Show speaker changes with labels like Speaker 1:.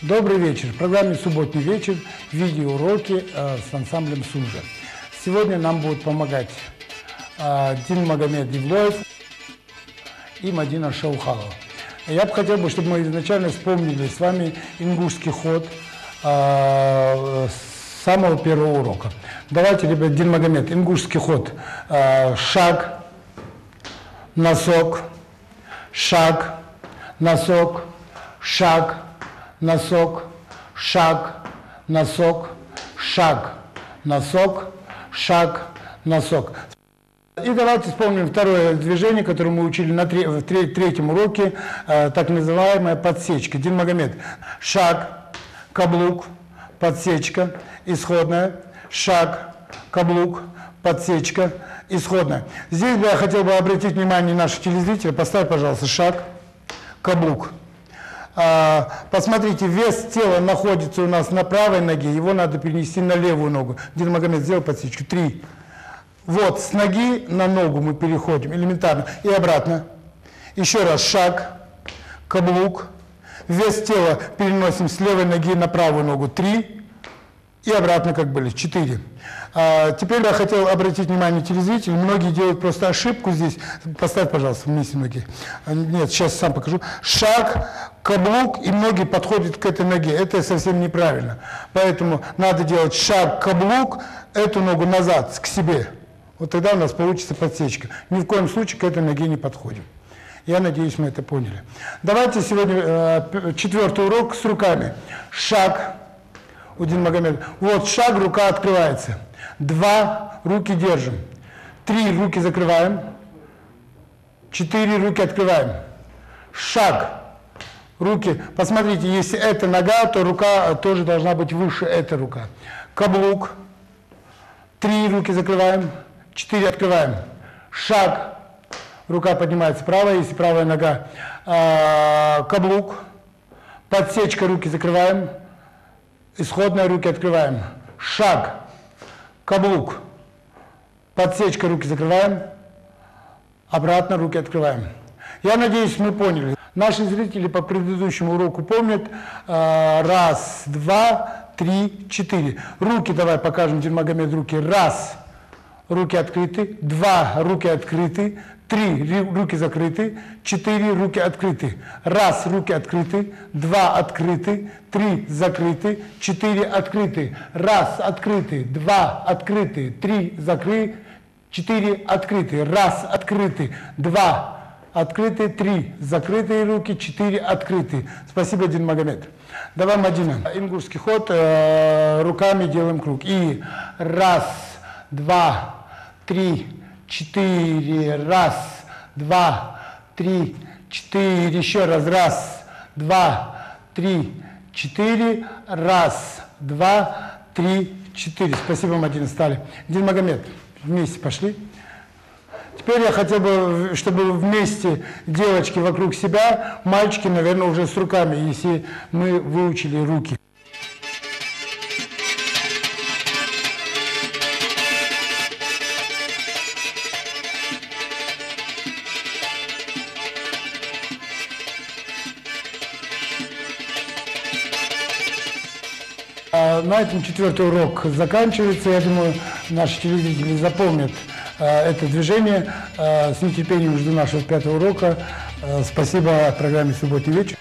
Speaker 1: Добрый вечер. В программе «Субботний вечер» видеоуроки с ансамблем «Сужа». Сегодня нам будут помогать Дильмагомед Евлоев и Мадина Шаухалова. Я бы хотел, чтобы мы изначально вспомнили с вами ингушский ход с самого первого урока. Давайте, ребят, Дильмагомед, ингушский ход. Шаг, носок, шаг, носок, шаг, носок, шаг, носок, шаг, носок, шаг, носок. И давайте вспомним второе движение, которое мы учили в третьем уроке, так называемая подсечка. Дильмагомед. Шаг, каблук, подсечка, исходная, шаг, каблук, подсечка, исходная. Здесь бы я хотел бы обратить внимание наших телезрителей. Поставь, пожалуйста, шаг, каблук. Посмотрите, вес тела находится у нас на правой ноге, его надо перенести на левую ногу. Дильмагомед, сделай подсечку. 3. Вот, с ноги на ногу мы переходим, элементарно. И обратно. Еще раз, шаг, каблук. Вес тела переносим с левой ноги на правую ногу. 3. И обратно, как были. 4. Теперь я хотел обратить внимание телезрителей. Многие делают просто ошибку здесь. Поставь, пожалуйста, вместе ноги. Нет, сейчас сам покажу. Шаг, каблук, и многие подходят к этой ноге. Это совсем неправильно. Поэтому надо делать шаг, каблук, эту ногу назад, к себе. Вот тогда у нас получится подсечка. Ни в коем случае к этой ноге не подходим. Я надеюсь, мы это поняли. Давайте сегодня четвертый урок с руками. Шаг у Дильмагомеда. Вот шаг, рука открывается. 2, руки держим. 3, руки закрываем. 4, руки открываем. Шаг, руки. Посмотрите, если это нога, то рука тоже должна быть выше этой рука. Каблук. 3, руки закрываем. 4, открываем. Шаг, рука поднимается правая, если правая нога. Каблук. Подсечка, руки закрываем. Исходная, руки открываем. Шаг, каблук, подсечка, руки закрываем. Обратно, руки открываем. Я надеюсь, мы поняли. Наши зрители по предыдущему уроку помнят. 1, 2, 3, 4. Руки давай покажем, Дильмагомед, руки. 1, руки открыты. 2, руки открыты. 3, руки закрыты. 4, руки открыты. 1, руки открыты. 2, открыты. 3, закрыты. 4, открыты. 1, открыты. 2, открыты. 3, закрыты. 4, открыты. 1, открыты. 2, открыты. 3, закрытые руки. 4, открыты. Спасибо, Дильмагомед. Давай, Мадина. Ингушский ход. Руками делаем круг. И 1, 2, 3, 4, 1, 2, 3, 4, еще раз, 1, 2, 3, 4, 1, 2, 3, 4. Спасибо, Мадина, стали. Дильмагомед, вместе пошли. Теперь я хотел бы, чтобы вместе девочки вокруг себя, мальчики, наверное, уже с руками, если мы выучили руки. На этом четвертый урок заканчивается. Я думаю, наши телезрители запомнят это движение. С нетерпением жду нашего 5-го урока. Спасибо программе «Субботний вечер».